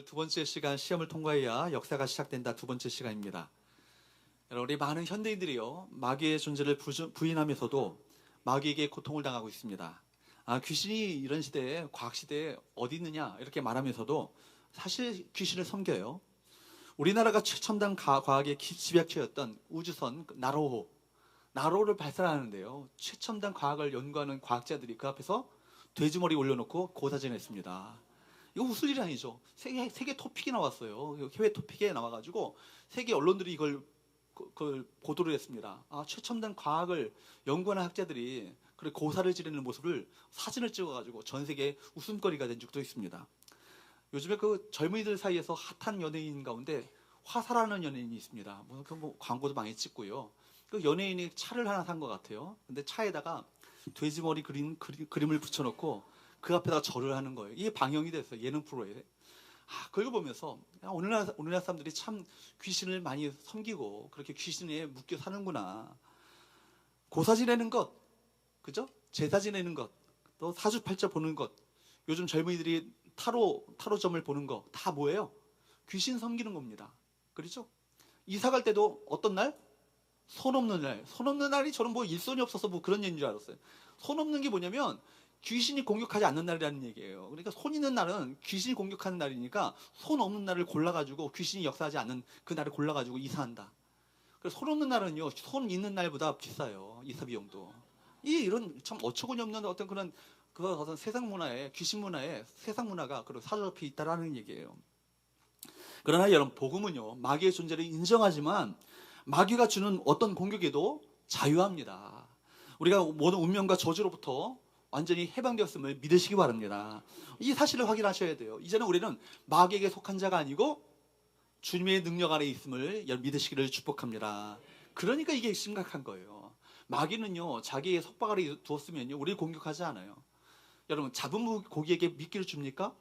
오늘 두 번째 시간 시험을 통과해야 역사가 시작된다 두 번째 시간입니다. 여러분, 우리 많은 현대인들이요 마귀의 존재를 부인하면서도 마귀에게 고통을 당하고 있습니다. 귀신이 이런 시대에 과학 시대에 어디 있느냐 이렇게 말하면서도 사실 귀신을 섬겨요. 우리나라가 최첨단 과학의 집약체였던 우주선 나로호를 발사하는데요. 최첨단 과학을 연구하는 과학자들이 그 앞에서 돼지머리 올려놓고 고사진했습니다. 이거 무슨 일이 아니죠. 세계 토픽이 나왔어요. 해외 토픽에 나와가지고 세계 언론들이 그걸 보도를 했습니다. 최첨단 과학을 연구하는 학자들이 그래 고사를 지르는 모습을 사진을 찍어가지고 전 세계 웃음거리가 된 적도 있습니다. 요즘에 그 젊은이들 사이에서 핫한 연예인 가운데 화사라는 연예인이 있습니다. 광고도 많이 찍고요. 그 연예인이 차를 하나 산 것 같아요. 근데 차에다가 돼지머리 그림을 붙여놓고 그 앞에다가 절을 하는 거예요. 이게 방영이 됐어요. 예능 프로에. 그걸 보면서 오늘날 사람들이 참 귀신을 많이 섬기고 그렇게 귀신에 묶여 사는구나. 고사 지내는 것, 그죠? 제사 지내는 것, 또 사주팔자 보는 것, 요즘 젊은이들이 타로점을 보는 거 다 뭐예요? 귀신 섬기는 겁니다. 그렇죠? 이사 갈 때도 어떤 날? 손 없는 날. 손 없는 날이 저는 일손이 없어서 그런 얘기인 줄 알았어요. 손 없는 게 뭐냐면 귀신이 공격하지 않는 날이라는 얘기예요. 그러니까 손 있는 날은 귀신이 공격하는 날이니까 손 없는 날을 골라가지고 귀신이 역사하지 않는 그 날을 골라가지고 이사한다. 그래서 손 없는 날은요, 손 있는 날보다 비싸요. 이사 비용도. 이런 참 어처구니 없는 어떤 세상 문화에, 귀신 문화에 세상 문화가 사로잡혀 있다라는 얘기예요. 그러나 여러분, 복음은요, 마귀의 존재를 인정하지만 마귀가 주는 어떤 공격에도 자유합니다. 우리가 모든 운명과 저주로부터 완전히 해방되었음을 믿으시기 바랍니다. 이 사실을 확인하셔야 돼요. 이제는 우리는 마귀에게 속한 자가 아니고 주님의 능력 아래 있음을 믿으시기를 축복합니다. 그러니까 이게 심각한 거예요. 마귀는요, 자기의 속박 아래 두었으면요, 우리를 공격하지 않아요. 여러분, 잡은 고기에게 미끼를 줍니까?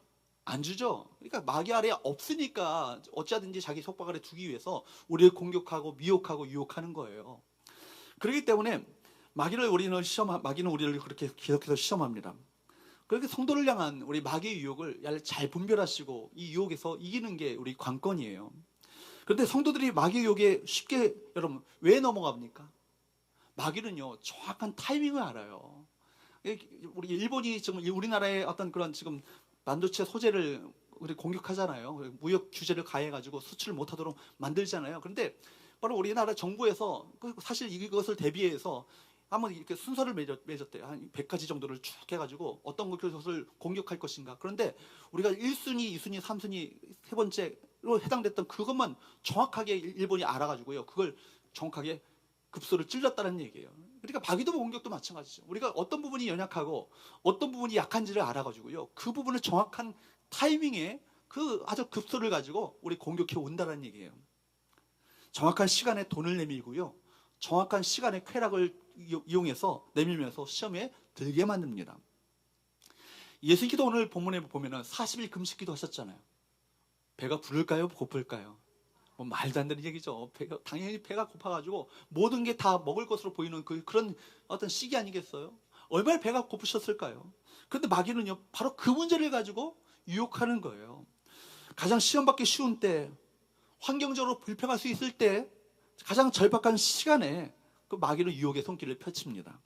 안 주죠. 그러니까 마귀 아래 없으니까 어찌하든지 자기 속박 아래 두기 위해서 우리를 공격하고 미혹하고 유혹하는 거예요. 그렇기 때문에 마귀는 우리를 그렇게 계속해서 시험합니다. 그렇게 성도를 향한 우리 마귀의 유혹을 잘 분별하시고 이 유혹에서 이기는 게 우리 관건이에요. 그런데 성도들이 마귀의 유혹에 쉽게 여러분 왜 넘어갑니까? 마귀는요, 정확한 타이밍을 알아요. 우리 일본이 지금 우리나라의 어떤 그런 지금 반도체 소재를 공격하잖아요. 무역 규제를 가해가지고 수출을 못하도록 만들잖아요. 그런데 바로 우리나라 정부에서 사실 이것을 대비해서 한번 이렇게 순서를 맺었대요. 한 100가지 정도를 쭉 해가지고 어떤 것을 공격할 것인가. 그런데 우리가 1순위, 2순위, 3순위, 세 번째로 해당됐던 그것만 정확하게 일본이 알아가지고요. 그걸 정확하게 급소를 찔렀다는 얘기예요. 그러니까 마귀도 공격도 마찬가지죠. 우리가 어떤 부분이 연약하고 어떤 부분이 약한지를 알아가지고요. 그 부분을 정확한 타이밍에 그 아주 급소를 가지고 우리 공격해 온다는 얘기예요. 정확한 시간에 돈을 내밀고요. 정확한 시간에 쾌락을 이용해서 내밀면서 시험에 들게 만듭니다. 예수님께서 오늘 본문에 보면은 40일 금식기도 하셨잖아요. 배가 부를까요? 고플까요? 말도 안 되는 얘기죠. 당연히 배가 고파가지고 모든 게 다 먹을 것으로 보이는 그런 어떤 시기 아니겠어요? 얼마나 배가 고프셨을까요? 그런데 마귀는요, 바로 그 문제를 가지고 유혹하는 거예요. 가장 시험 받기 쉬운 때, 환경적으로 불평할 수 있을 때, 가장 절박한 시간에 그 마귀는 유혹의 손길을 펼칩니다.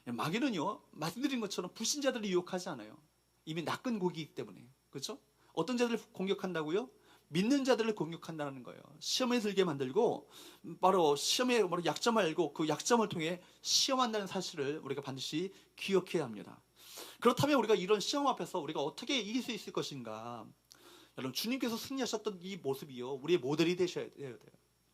마귀는요, 말씀드린 것처럼 불신자들을 유혹하지 않아요. 이미 낚은 고기이기 때문에. 그렇죠? 어떤 자들을 공격한다고요? 믿는 자들을 공격한다는 거예요. 시험에 들게 만들고 바로 시험의 약점을 알고 그 약점을 통해 시험한다는 사실을 우리가 반드시 기억해야 합니다. 그렇다면 우리가 이런 시험 앞에서 우리가 어떻게 이길 수 있을 것인가? 여러분, 주님께서 승리하셨던 이 모습이요, 우리의 모델이 되셔야 돼요.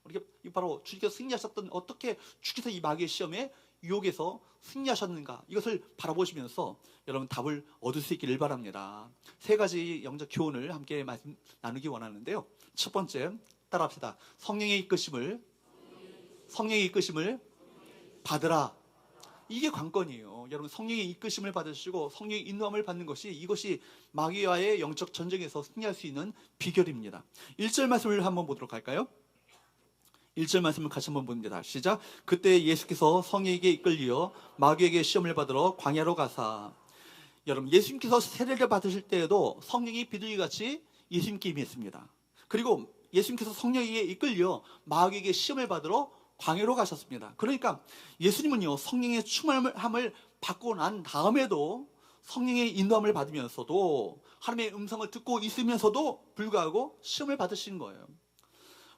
우리가 바로 주님께서 승리하셨던 어떻게 주께서 이 마귀의 시험에 유혹에서 승리하셨는가, 이것을 바라보시면서 여러분 답을 얻을 수 있기를 바랍니다. 세 가지 영적 교훈을 함께 말씀 나누기 원하는데요. 첫 번째, 따라합시다. 성령의 이끄심을 받으라. 이게 관건이에요. 여러분, 성령의 이끄심을 받으시고 성령의 인도함을 받는 이것이 마귀와의 영적 전쟁에서 승리할 수 있는 비결입니다. 1절 말씀을 한번 보도록 할까요? 1절 말씀을 같이 한번 봅니다. 시작. 그때 예수께서 성령에게 이끌려 마귀에게 시험을 받으러 광야로 가사. 여러분, 예수님께서 세례를 받으실 때에도 성령이 비둘기같이 예수님께 임했습니다. 그리고 예수님께서 성령에게 이끌려 마귀에게 시험을 받으러 광야로 가셨습니다. 그러니까 예수님은요, 성령의 충만함을 받고 난 다음에도 성령의 인도함을 받으면서도 하나님의 음성을 듣고 있으면서도 불구하고 시험을 받으신 거예요.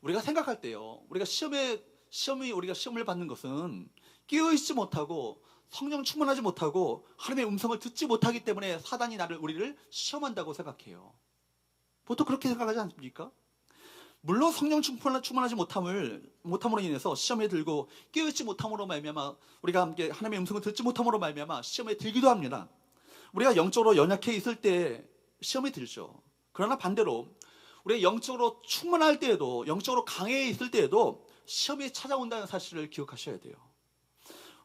우리가 생각할 때요, 우리가 시험을 받는 것은 깨어있지 못하고 성령 충만하지 못하고 하나님의 음성을 듣지 못하기 때문에 사단이 우리를 시험한다고 생각해요. 보통 그렇게 생각하지 않습니까? 물론 성령 충만하지 못함으로 인해서 시험에 들고 깨어있지 못함으로 말미암아 우리가 함께 하나님의 음성을 듣지 못함으로 말미암아 시험에 들기도 합니다. 우리가 영적으로 연약해 있을 때 시험에 들죠. 그러나 반대로 우리가 영적으로 충만할 때에도, 영적으로 강해 있을 때에도 시험이 찾아온다는 사실을 기억하셔야 돼요.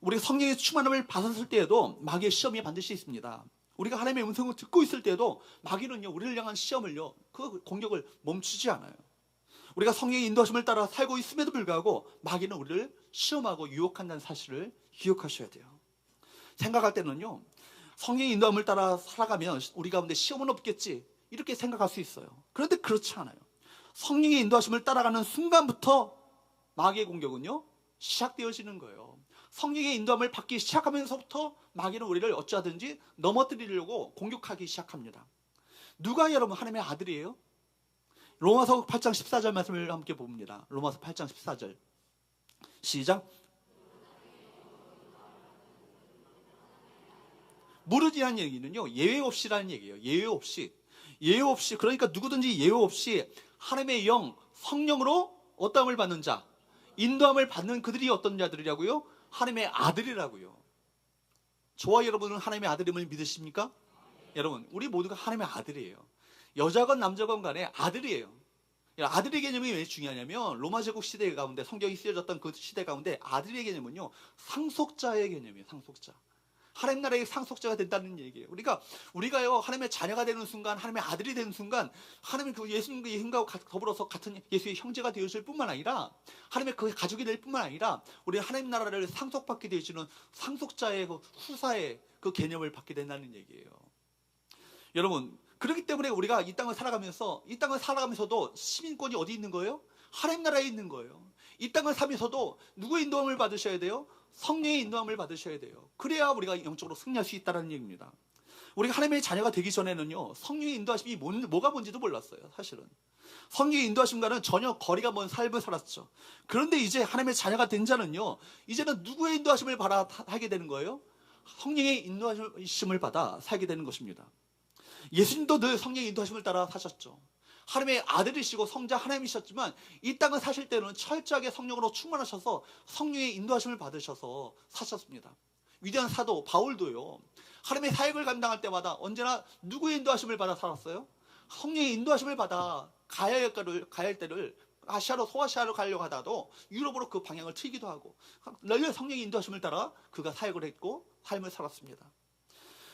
우리가 성령의 충만함을 받았을 때에도 마귀의 시험이 반드시 있습니다. 우리가 하나님의 음성을 듣고 있을 때에도 마귀는요, 우리를 향한 시험을요, 그 공격을 멈추지 않아요. 우리가 성령의 인도하심을 따라 살고 있음에도 불구하고 마귀는 우리를 시험하고 유혹한다는 사실을 기억하셔야 돼요. 생각할 때는요, 성령의 인도함을 따라 살아가면 우리 가운데 시험은 없겠지, 이렇게 생각할 수 있어요. 그런데 그렇지 않아요. 성령의 인도하심을 따라가는 순간부터 마귀의 공격은요, 시작되어지는 거예요. 성령의 인도함을 받기 시작하면서부터 마귀는 우리를 어찌하든지 넘어뜨리려고 공격하기 시작합니다. 누가 여러분 하나님의 아들이에요? 로마서 8장 14절 말씀을 함께 봅니다. 로마서 8장 14절 시작. 무릇이라는 얘기는요, 예외 없이라는 얘기예요. 예외 없이, 그러니까 누구든지 예외 없이 하나님의 영, 성령으로 어떠함을 받는 자, 인도함을 받는 그들이 어떤 자들이라고요? 하나님의 아들이라고요. 저와 여러분은 하나님의 아들임을 믿으십니까? 여러분, 우리 모두가 하나님의 아들이에요. 여자건 남자건 간에 아들이에요. 아들의 개념이 왜 중요하냐면 로마 제국 시대 가운데, 성경이 쓰여졌던 그 시대 가운데 아들의 개념은요, 상속자의 개념이에요. 상속자. 하나님 나라의 상속자가 된다는 얘기예요. 우리가요, 하나님의 자녀가 되는 순간, 하나님의 아들이 되는 순간, 하나님의 그 예수님과 더불어서 같은 예수의 형제가 되어질 뿐만 아니라, 하나님의 그 가족이 될 뿐만 아니라, 우리 하나님 나라를 상속받게 되어지는 상속자의 그 후사의 그 개념을 받게 된다는 얘기예요. 여러분, 그렇기 때문에 우리가 이 땅을 살아가면서도 시민권이 어디 있는 거예요? 하나님 나라에 있는 거예요. 이 땅을 살면서도 누구의 인도함을 받으셔야 돼요? 성령의 인도함을 받으셔야 돼요. 그래야 우리가 영적으로 승리할 수 있다는 얘기입니다. 우리가 하나님의 자녀가 되기 전에는요, 성령의 인도하심이 뭐가 뭔지도 몰랐어요. 사실은 성령의 인도하심과는 전혀 거리가 먼 삶을 살았죠. 그런데 이제 하나님의 자녀가 된 자는요, 이제는 누구의 인도하심을 받아 하게 되는 거예요? 성령의 인도하심을 받아 살게 되는 것입니다. 예수님도 늘 성령의 인도하심을 따라 사셨죠. 하나님의 아들이시고 성자 하나님이셨지만 이 땅을 사실 때는 철저하게 성령으로 충만하셔서 성령의 인도하심을 받으셔서 사셨습니다. 위대한 사도 바울도요, 하나님의 사역을 감당할 때마다 언제나 누구의 인도하심을 받아 살았어요? 성령의 인도하심을 받아 가야 할 때를 소아시아로 가려고 하다도 유럽으로 그 방향을 틀기도 하고 늘 성령의 인도하심을 따라 그가 사역을 했고 삶을 살았습니다.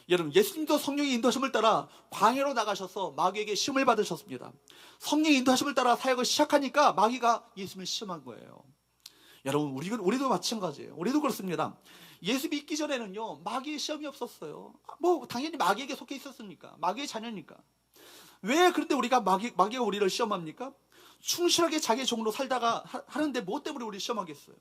여러분, 예수님도 성령의 인도하심을 따라 광야로 나가셔서 마귀에게 시험을 받으셨습니다. 성령의 인도하심을 따라 사역을 시작하니까 마귀가 예수님을 시험한 거예요. 여러분, 우리도 마찬가지예요. 우리도 그렇습니다. 예수 믿기 전에는요, 마귀의 시험이 없었어요. 당연히 마귀에게 속해 있었으니까, 마귀의 자녀니까. 왜 그런데 마귀가 우리를 시험합니까? 충실하게 자기의 종으로 살다가 하는데 뭐 때문에 우리를 시험하겠어요?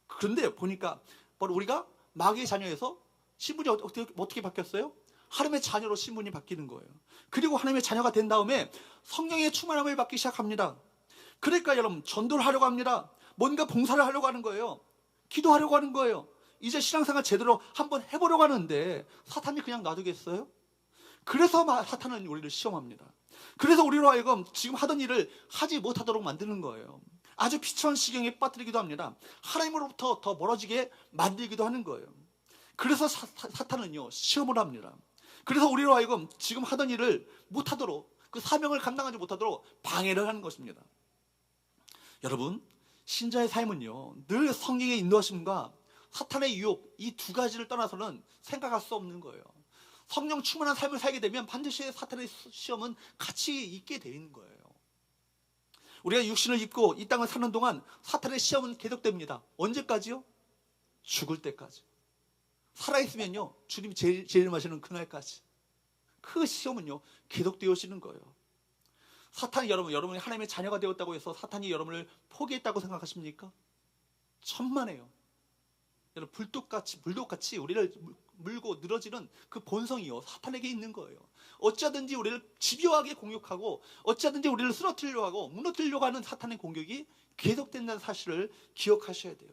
그런데 보니까 바로 우리가 마귀의 자녀에서 신분이 어떻게 바뀌었어요? 하나님의 자녀로 신분이 바뀌는 거예요. 그리고 하나님의 자녀가 된 다음에 성령의 충만함을 받기 시작합니다. 그러니까 여러분, 전도를 하려고 합니다. 뭔가 봉사를 하려고 하는 거예요. 기도하려고 하는 거예요. 이제 신앙생활 제대로 한번 해보려고 하는데 사탄이 그냥 놔두겠어요? 그래서 사탄은 우리를 시험합니다. 그래서 우리로 하여금 지금 하던 일을 하지 못하도록 만드는 거예요. 아주 비참한 시경에 빠뜨리기도 합니다. 하나님으로부터 더 멀어지게 만들기도 하는 거예요. 그래서 사탄은요, 시험을 합니다. 그래서 우리로 하여금 지금 하던 일을 못하도록, 그 사명을 감당하지 못하도록 방해를 하는 것입니다. 여러분, 신자의 삶은요, 늘 성령의 인도하심과 사탄의 유혹, 이 두 가지를 떠나서는 생각할 수 없는 거예요. 성령 충만한 삶을 살게 되면 반드시 사탄의 시험은 같이 있게 되는 거예요. 우리가 육신을 입고 이 땅을 사는 동안 사탄의 시험은 계속됩니다. 언제까지요? 죽을 때까지. 살아있으면요, 주님이 제일 마시는 그날까지 그 시험은요 계속되어지는 거예요. 사탄이 여러분이 하나님의 자녀가 되었다고 해서 사탄이 여러분을 포기했다고 생각하십니까? 천만에요. 여러분, 불독같이 우리를 물고 늘어지는 그 본성이요, 사탄에게 있는 거예요. 어찌하든지 우리를 집요하게 공격하고 어찌하든지 우리를 쓰러뜨리려고 하고 무너뜨리려고 하는 사탄의 공격이 계속된다는 사실을 기억하셔야 돼요.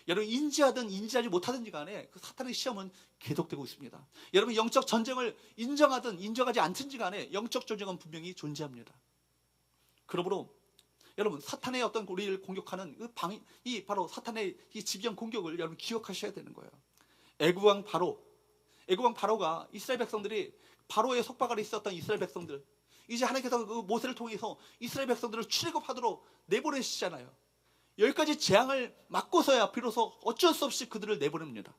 여러분, 인지하든 인지하지 못하든지 간에 그 사탄의 시험은 계속되고 있습니다. 여러분, 영적 전쟁을 인정하든 인정하지 않든지 간에 영적 전쟁은 분명히 존재합니다. 그러므로 여러분, 사탄의 어떤 우리를 공격하는 이 바로 사탄의 이 집요한 공격을 여러분 기억하셔야 되는 거예요. 애굽왕 바로가 이스라엘 백성들이 바로의 속박 아래 있었던 이스라엘 백성들, 이제 하나님께서 그 모세를 통해서 이스라엘 백성들을 출애굽하도록 내보내시잖아요. 10가지 재앙을 맞고서야 비로소 어쩔 수 없이 그들을 내보냅니다.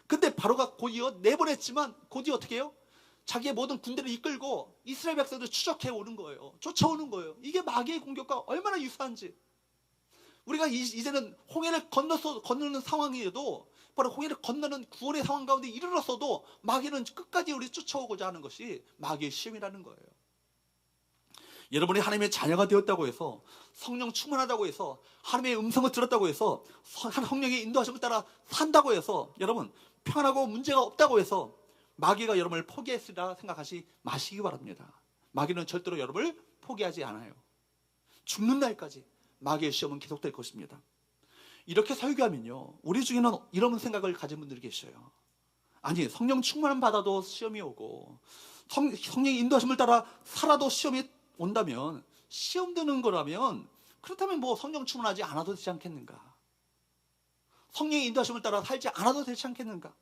근데 바로가 곧이어 내보냈지만 곧이어 어떻게 해요? 자기의 모든 군대를 이끌고 이스라엘 백성들을 추적해 오는 거예요. 쫓아오는 거예요. 이게 마귀의 공격과 얼마나 유사한지. 우리가 이제는 홍해를 건너는 상황이어도 바로 홍해를 건너는 구원의 상황 가운데 이르렀어도 마귀는 끝까지 우리 쫓아오고자 하는 것이 마귀의 시험이라는 거예요. 여러분이 하나님의 자녀가 되었다고 해서, 성령 충만하다고 해서, 하나님의 음성을 들었다고 해서, 성령의 인도하심을 따라 산다고 해서, 여러분 평안하고 문제가 없다고 해서 마귀가 여러분을 포기했으리라 생각하지 마시기 바랍니다. 마귀는 절대로 여러분을 포기하지 않아요. 죽는 날까지 마귀의 시험은 계속될 것입니다. 이렇게 설교하면요, 우리 중에는 이런 생각을 가진 분들이 계셔요. 아니, 성령 충만함 받아도 시험이 오고 성령의 인도하심을 따라 살아도 시험이 온다면, 시험 드는 거라면 그렇다면 뭐 성령 충만하지 않아도 되지 않겠는가? 성령의 인도하심을 따라 살지 않아도 되지 않겠는가?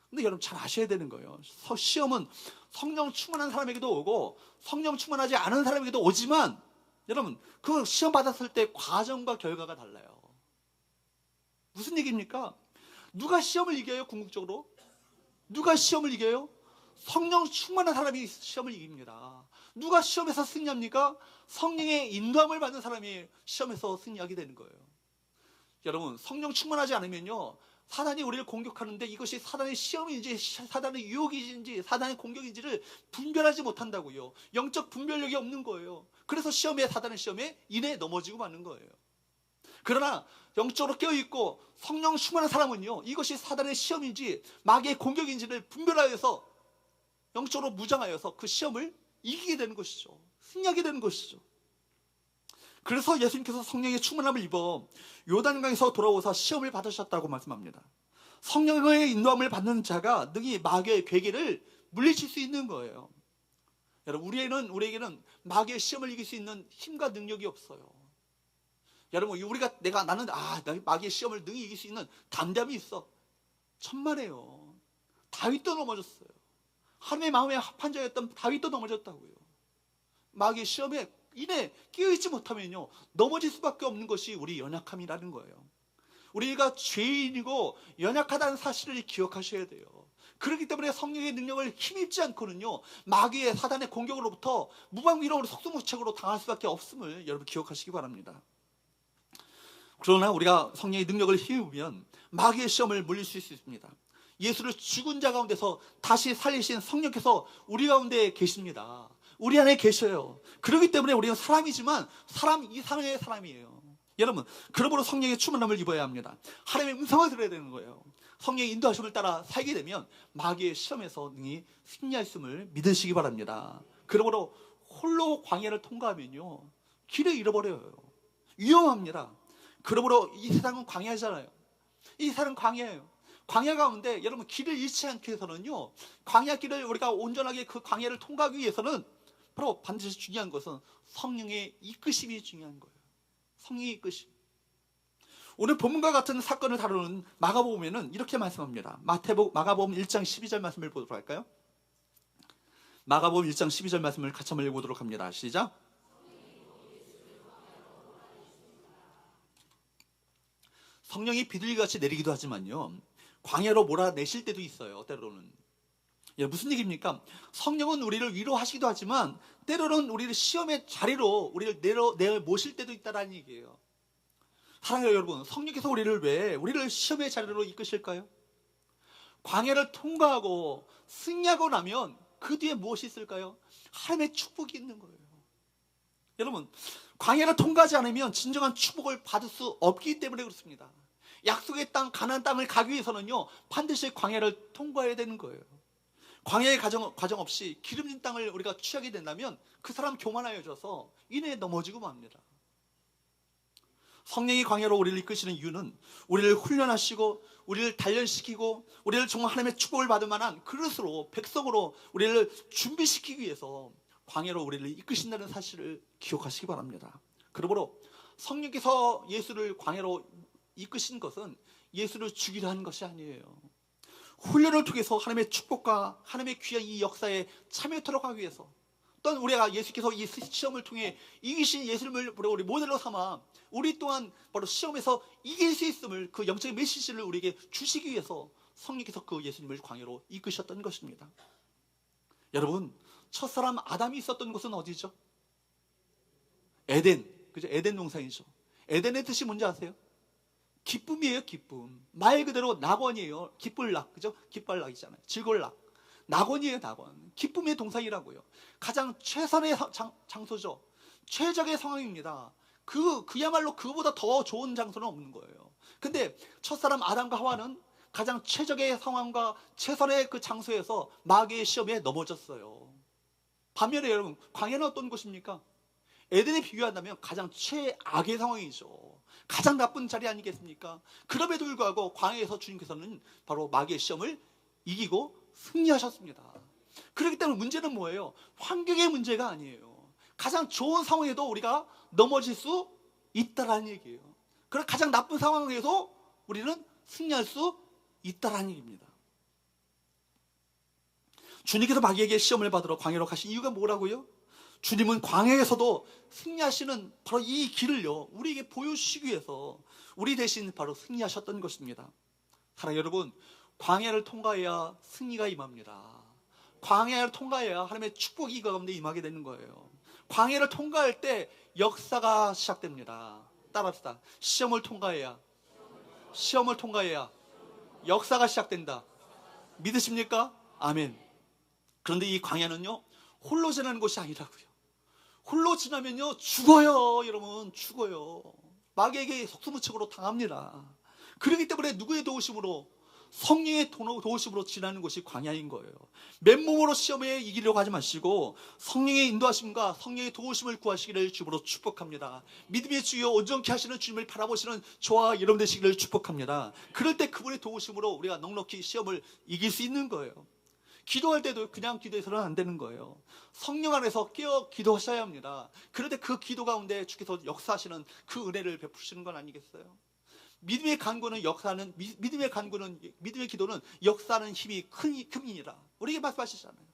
근데 여러분 잘 아셔야 되는 거예요. 시험은 성령 충만한 사람에게도 오고 성령 충만하지 않은 사람에게도 오지만, 여러분 그 시험 받았을 때 과정과 결과가 달라요. 무슨 얘기입니까? 누가 시험을 이겨요? 궁극적으로 누가 시험을 이겨요? 성령 충만한 사람이 시험을 이깁니다. 누가 시험에서 승리합니까? 성령의 인도함을 받는 사람이 시험에서 승리하게 되는 거예요. 여러분, 성령 충만하지 않으면요, 사단이 우리를 공격하는데 이것이 사단의 시험인지 사단의 유혹인지 사단의 공격인지를 분별하지 못한다고요. 영적 분별력이 없는 거예요. 그래서 사단의 시험에 인해 넘어지고 마는 거예요. 그러나 영적으로 깨어있고 성령 충만한 사람은요, 이것이 사단의 시험인지 마귀의 공격인지를 분별하여서 영적으로 무장하여서 그 시험을 이기게 되는 것이죠. 승리하게 되는 것이죠. 그래서 예수님께서 성령의 충만함을 입어 요단강에서 돌아오사 시험을 받으셨다고 말씀합니다. 성령의 인도함을 받는 자가 능히 마귀의 괴계를 물리칠 수 있는 거예요. 여러분, 우리에게는 마귀의 시험을 이길 수 있는 힘과 능력이 없어요. 여러분, 나는 마귀의 시험을 능히 이길 수 있는 담대함이 있어. 천만에요. 다윗도 넘어졌어요. 하나님의 마음에 합한 자였던 다윗도 넘어졌다고요. 마귀의 시험에 인해 끼어있지 못하면요, 넘어질 수밖에 없는 것이 우리 연약함이라는 거예요. 우리가 죄인이고 연약하다는 사실을 기억하셔야 돼요. 그렇기 때문에 성령의 능력을 힘입지 않고는요, 마귀의 사단의 공격으로부터 무방비로 속수무책으로 당할 수밖에 없음을 여러분 기억하시기 바랍니다. 그러나 우리가 성령의 능력을 힘입으면 마귀의 시험을 물릴 수 있습니다. 예수를 죽은 자 가운데서 다시 살리신 성령께서 우리 가운데 계십니다. 우리 안에 계셔요. 그렇기 때문에 우리는 사람이지만 사람 이상의 사람이에요. 여러분, 그러므로 성령의 충만함을 입어야 합니다. 하나님의 음성을 들어야 되는 거예요. 성령의 인도하심을 따라 살게 되면 마귀의 시험에서 능히 승리할 있음을 믿으시기 바랍니다. 그러므로 홀로 광야를 통과하면요, 길을 잃어버려요. 위험합니다. 그러므로 이 세상은 광야잖아요. 이 세상은 광야예요. 광야 가운데 여러분 길을 잃지 않기 위해서는요, 광야길을 우리가 온전하게 그 광야를 통과하기 위해서는 바로 반드시 중요한 것은 성령의 이끄심이 중요한 거예요. 성령의 이끄심. 오늘 본문과 같은 사건을 다루는 마가복음에는 이렇게 말씀합니다. 마가복음 1장 12절 말씀을 보도록 할까요? 마가복음 1장 12절 말씀을 같이 한번 읽어보도록 합니다. 시작. 성령이 비둘기같이 내리기도 하지만요, 광야로 몰아내실 때도 있어요. 때로는. 무슨 얘기입니까? 성령은 우리를 위로하시기도 하지만 때로는 우리를 시험의 자리로 우리를 내어 모실 때도 있다는 얘기예요. 사랑해요 여러분, 성령께서 우리를 시험의 자리로 이끄실까요? 광야를 통과하고 승리하고 나면 그 뒤에 무엇이 있을까요? 하나님의 축복이 있는 거예요. 여러분, 광야를 통과하지 않으면 진정한 축복을 받을 수 없기 때문에 그렇습니다. 약속의 땅, 가나안 땅을 가기 위해서는요, 반드시 광야를 통과해야 되는 거예요. 광야의 과정 없이 기름진 땅을 우리가 취하게 된다면 그 사람 교만하여져서 이내에 넘어지고 맙니다. 성령이 광야로 우리를 이끄시는 이유는 우리를 훈련하시고 우리를 단련시키고 우리를 정말 하나님의 축복을 받을 만한 그릇으로, 백성으로 우리를 준비시키기 위해서 광야로 우리를 이끄신다는 사실을 기억하시기 바랍니다. 그러므로 성령께서 예수를 광야로 이끄신 것은 예수를 죽이려 하는 것이 아니에요. 훈련을 통해서 하나님의 축복과 하나님의 귀한 이 역사에 참여토록 하기 위해서, 또한 우리가 예수께서 이 시험을 통해 이기신 예수를 우리 모델로 삼아 우리 또한 바로 시험에서 이길 수 있음을, 그 영적인 메시지를 우리에게 주시기 위해서 성령께서 그 예수님을 광야로 이끄셨던 것입니다. 여러분, 첫사람 아담이 있었던 곳은 어디죠? 에덴, 그죠? 에덴 동산이죠. 에덴의 뜻이 뭔지 아세요? 기쁨이에요, 기쁨. 말 그대로 낙원이에요. 기쁠 낙, 그죠? 기쁠 낙이잖아요. 즐거울 낙. 낙원이에요, 낙원. 기쁨의 동산이라고요. 가장 최선의 장소죠. 최적의 상황입니다. 그야말로 그보다 더 좋은 장소는 없는 거예요. 근데 첫사람 아담과 하와는 가장 최적의 상황과 최선의 그 장소에서 마귀의 시험에 넘어졌어요. 반면에 여러분, 광야는 어떤 곳입니까? 에덴에 비교한다면 가장 최악의 상황이죠. 가장 나쁜 자리 아니겠습니까? 그럼에도 불구하고 광야에서 주님께서는 바로 마귀의 시험을 이기고 승리하셨습니다. 그렇기 때문에 문제는 뭐예요? 환경의 문제가 아니에요. 가장 좋은 상황에도 우리가 넘어질 수 있다라는 얘기예요. 그리고 가장 나쁜 상황에서 우리는 승리할 수 있다라는 얘기입니다. 주님께서 마귀에게 시험을 받으러 광야로 가신 이유가 뭐라고요? 주님은 광야에서도 승리하시는 바로 이 길을요, 우리에게 보여주시기 위해서 우리 대신 바로 승리하셨던 것입니다. 사랑하는 여러분, 광야를 통과해야 승리가 임합니다. 광야를 통과해야 하나님의 축복이 이 가운데 임하게 되는 거예요. 광야를 통과할 때 역사가 시작됩니다. 따라합시다. 시험을 통과해야 역사가 시작된다. 믿으십니까? 아멘. 그런데 이 광야는요, 홀로 지나는 곳이 아니라고요. 홀로 지나면요, 죽어요. 여러분, 죽어요. 마귀에게 속수무책으로 당합니다. 그렇기 때문에 누구의 도우심으로? 성령의 도우심으로 지나는 것이 광야인 거예요. 맨몸으로 시험에 이기려고 하지 마시고 성령의 인도하심과 성령의 도우심을 구하시기를 주님으로 축복합니다. 믿음의 주여 온전케 하시는 주님을 바라보시는 저와 여러분 되시기를 축복합니다. 그럴 때 그분의 도우심으로 우리가 넉넉히 시험을 이길 수 있는 거예요. 기도할 때도 그냥 기도해서는 안 되는 거예요. 성령 안에서 깨어 기도하셔야 합니다. 그런데 그 기도 가운데 주께서 역사하시는 그 은혜를 베푸시는 건 아니겠어요? 믿음의 기도는 역사하는 힘이 큽니다. 우리에게 말씀하시잖아요.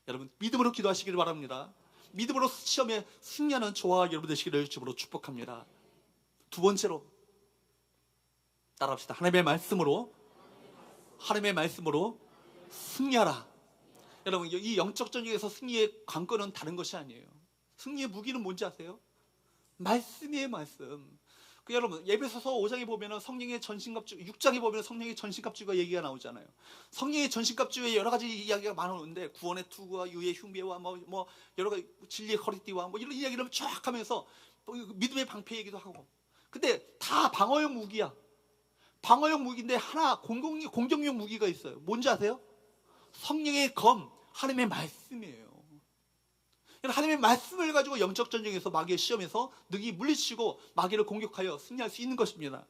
여러분, 믿음으로 기도하시기를 바랍니다. 믿음으로 시험에 승리하는 저와 여러분 되시기를 주님으로 축복합니다. 두 번째로 따라합시다. 하나님의 말씀으로 승리하라. 여러분, 이 영적 전쟁에서 승리의 관건은 다른 것이 아니에요. 승리의 무기는 뭔지 아세요? 말씀이에요, 말씀. 여러분, 에베소서 5장에 보면 성령의 전신갑주, 6장에 보면 성령의 전신갑주가 얘기가 나오잖아요. 성령의 전신갑주에 여러 가지 이야기가 많은데 구원의 투구와 유의 흉배와 뭐 여러 가지 진리의 허리띠와 이런 이야기를 쫙 하면서 믿음의 방패 얘기도 하고. 근데 다 방어용 무기야. 방어용 무기인데 하나 공격용 무기가 있어요. 뭔지 아세요? 성령의 검, 하나님의 말씀이에요. 하나님의 말씀을 가지고 영적 전쟁에서 마귀의 시험에서 능히 물리치고 마귀를 공격하여 승리할 수 있는 것입니다.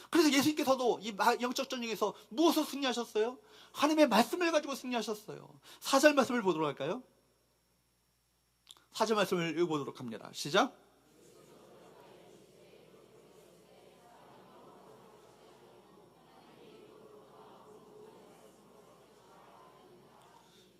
그래서 예수님께서도 이 영적 전쟁에서 무엇으로 승리하셨어요? 하나님의 말씀을 가지고 승리하셨어요. 4절 말씀을 보도록 할까요? 4절 말씀을 읽어보도록 합니다. 시작.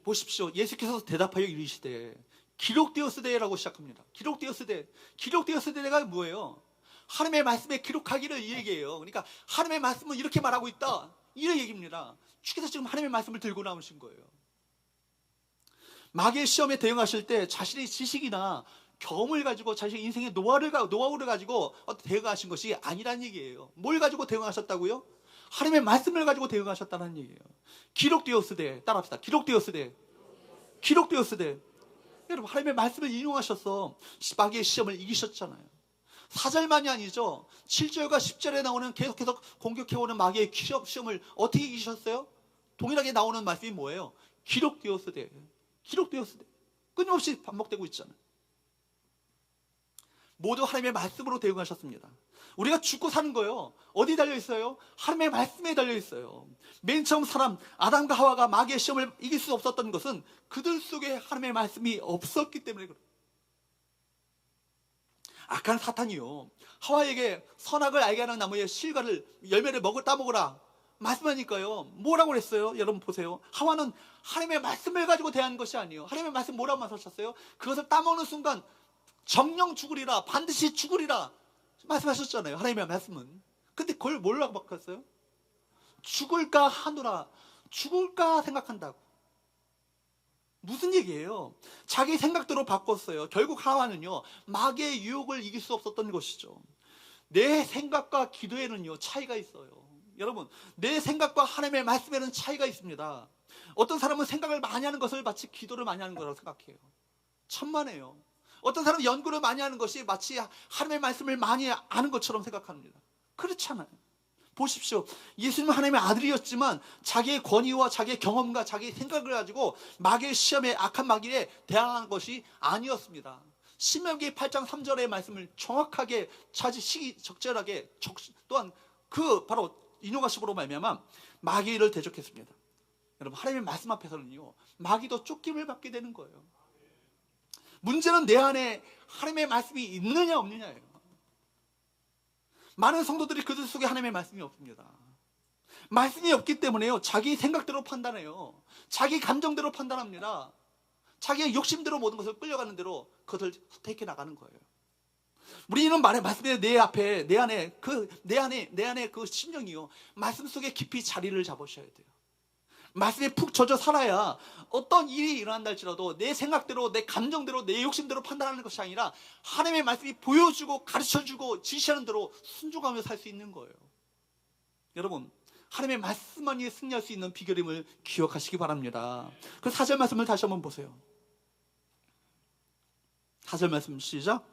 보십시오. 예수께서 대답하여 이르시되 기록되었으되라고 시작합니다. 기록되었으되가 뭐예요? 하나님의 말씀에 기록하기를 이 얘기예요. 그러니까 하나님의 말씀은 이렇게 말하고 있다, 이런 얘기입니다. 주께서 지금 하나님의 말씀을 들고 나오신 거예요. 마귀의 시험에 대응하실 때 자신의 지식이나 경험을 가지고 자신의 인생의 노하우를 가지고 대응하신 것이 아니라는 얘기예요. 뭘 가지고 대응하셨다고요? 하나님의 말씀을 가지고 대응하셨다는 얘기예요. 기록되었으되, 따라합시다. 기록되었으되. 여러분, 하나님의 말씀을 인용하셔서 마귀의 시험을 이기셨잖아요. 4절만이 아니죠. 7절과 10절에 나오는 계속해서 공격해오는 마귀의 시험을 어떻게 이기셨어요? 동일하게 나오는 말씀이 뭐예요? 기록되었으되. 기록되었으되. 끊임없이 반복되고 있잖아요. 모두 하나님의 말씀으로 대응하셨습니다. 우리가 죽고 사는 거요, 어디 달려있어요? 하나님의 말씀에 달려있어요. 맨 처음 사람 아담과 하와가 마귀의 시험을 이길 수 없었던 것은 그들 속에 하나님의 말씀이 없었기 때문에 그래요. 악한 사탄이요, 하와에게 선악을 알게 하는 나무의 실과를, 열매를 따먹으라 말씀하니까요, 뭐라고 그랬어요? 여러분 보세요. 하와는 하나님의 말씀을 가지고 대한 것이 아니에요. 하나님의 말씀 뭐라고 말씀하셨어요? 그것을 따먹는 순간 정령 죽으리라, 반드시 죽으리라 말씀하셨잖아요, 하나님의 말씀은. 근데 그걸 뭐라고 바꿨어요? 죽을까 하노라. 죽을까 생각한다고. 무슨 얘기예요? 자기 생각대로 바꿨어요. 결국 하와는요, 마귀의 유혹을 이길 수 없었던 것이죠. 내 생각과 기도에는요, 차이가 있어요. 여러분, 내 생각과 하나님의 말씀에는 차이가 있습니다. 어떤 사람은 생각을 많이 하는 것을 마치 기도를 많이 하는 거라고 생각해요. 천만에요. 어떤 사람은 연구를 많이 하는 것이 마치 하나님의 말씀을 많이 아는 것처럼 생각합니다. 그렇잖아요. 보십시오. 예수님은 하나님의 아들이었지만 자기의 권위와 자기의 경험과 자기의 생각을 가지고 마귀의 시험에, 악한 마귀에 대항한 것이 아니었습니다. 신명기 8장 3절의 말씀을 정확하게 시기적절하게 또한 그 바로 인용하심으로 말미암아 마귀를 대적했습니다. 여러분, 하나님의 말씀 앞에서는요, 마귀도 쫓김을 받게 되는 거예요. 문제는 내 안에 하나님의 말씀이 있느냐 없느냐예요. 많은 성도들이 그들 속에 하나님의 말씀이 없습니다. 말씀이 없기 때문에요, 자기 생각대로 판단해요. 자기 감정대로 판단합니다. 자기의 욕심대로 모든 것을 끌려가는 대로 그것을 선택해 나가는 거예요. 우리는 말씀에 내 안에 그 심령이요, 말씀 속에 깊이 자리를 잡으셔야 돼요. 말씀에 푹 젖어 살아야 어떤 일이 일어난다 할지라도 내 생각대로, 내 감정대로, 내 욕심대로 판단하는 것이 아니라 하나님의 말씀이 보여주고 가르쳐주고 지시하는 대로 순종하며 살 수 있는 거예요. 여러분, 하나님의 말씀만이 승리할 수 있는 비결임을 기억하시기 바랍니다. 그 4절 말씀을 다시 한번 보세요. 4절 말씀 시작.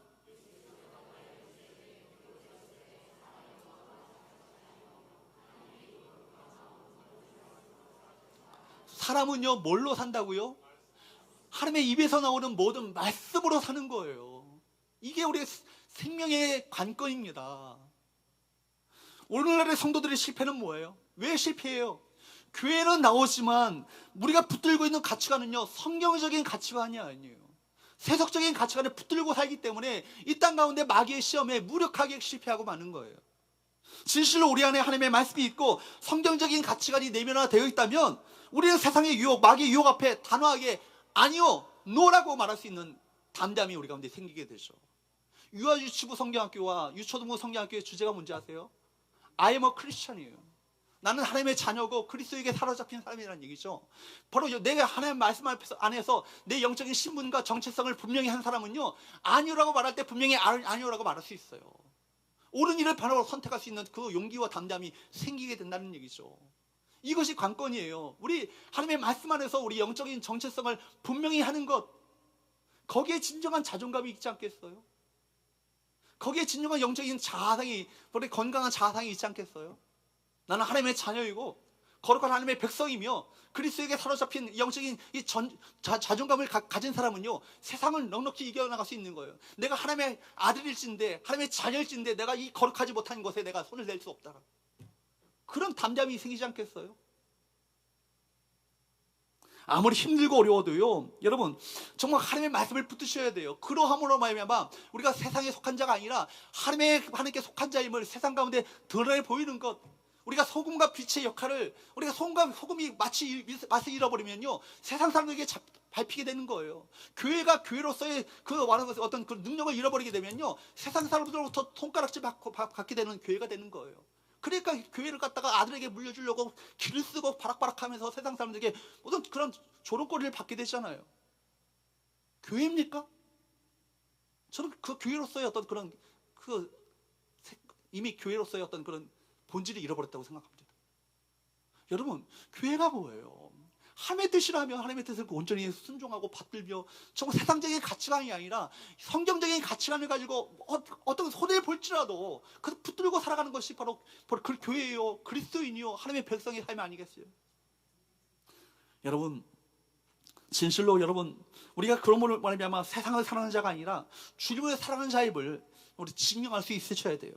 사람은요, 뭘로 산다고요? 하나님의 입에서 나오는 모든 말씀으로 사는 거예요. 이게 우리의 생명의 관건입니다. 오늘날의 성도들의 실패는 뭐예요? 왜 실패해요? 교회는 나오지만 우리가 붙들고 있는 가치관은요, 성경적인 가치관이 아니에요. 세속적인 가치관에 붙들고 살기 때문에 이 땅 가운데 마귀의 시험에 무력하게 실패하고 마는 거예요. 진실로 우리 안에 하나님의 말씀이 있고 성경적인 가치관이 내면화되어 있다면 우리는 세상의 유혹, 마귀의 유혹 앞에 단호하게 아니요, 노라고 말할 수 있는 담담이 우리 가운데 생기게 되죠. 유아유치부 성경학교와 유초등부 성경학교의 주제가 뭔지 아세요? I am a Christian이에요. 나는 하나님의 자녀고 그리스도에게 사로잡힌 사람이라는 얘기죠. 바로 내가 하나님의 말씀 안에서 내 영적인 신분과 정체성을 분명히 한 사람은요, 아니요라고 말할 때 분명히 아니요라고 말할 수 있어요. 옳은 일을 바로 선택할 수 있는 그 용기와 담담이 생기게 된다는 얘기죠. 이것이 관건이에요. 우리 하나님의 말씀 안에서 우리 영적인 정체성을 분명히 하는 것, 거기에 진정한 자존감이 있지 않겠어요? 거기에 진정한 영적인 자아상이, 우리 건강한 자아상이 있지 않겠어요? 나는 하나님의 자녀이고 거룩한 하나님의 백성이며 그리스도에게 사로잡힌 영적인 이 자존감을 가진 사람은요, 세상을 넉넉히 이겨나갈 수 있는 거예요. 내가 하나님의 아들일진데, 하나님의 자녀일진데 내가 이 거룩하지 못한 것에 내가 손을 댈 수 없다. 그런 담담이 생기지 않겠어요? 아무리 힘들고 어려워도요, 여러분 정말 하나님의 말씀을 붙드셔야 돼요. 그러함으로 말미암아 우리가 세상에 속한 자가 아니라 하나님께 속한 자임을 세상 가운데 드러내 보이는 것, 우리가 소금과 빛의 역할을, 우리가 소금이 마치 맛을 잃어버리면요, 세상 사람들에게 밟히게 되는 거예요. 교회가 교회로서의 어떤 그 능력을 잃어버리게 되면요, 세상 사람들로부터 손가락질 받게 되는 교회가 되는 거예요. 그러니까 교회를 갖다가 아들에게 물려주려고 길을 쓰고 바락바락하면서 세상 사람들에게 모든 그런 조롱거리를 받게 되잖아요. 교회입니까? 저는 그 교회로서의 어떤 그런 이미 교회로서의 어떤 그런 본질을 잃어버렸다고 생각합니다. 여러분, 교회가 뭐예요? 하나님의 뜻이라면 하나님의 뜻을 온전히 순종하고 받들며 정말 세상적인 가치관이 아니라 성경적인 가치관을 가지고 어떤 손해를 볼지라도 그 붙들고 살아가는 것이 바로 그 교회요, 그리스도인이요, 하나님의 백성의 삶이 아니겠어요? 여러분, 진실로 여러분, 우리가 그런 분을 말하면 세상을 사랑하는 자가 아니라 주님을 사랑하는 자임을 우리 증명할 수 있으셔야 돼요.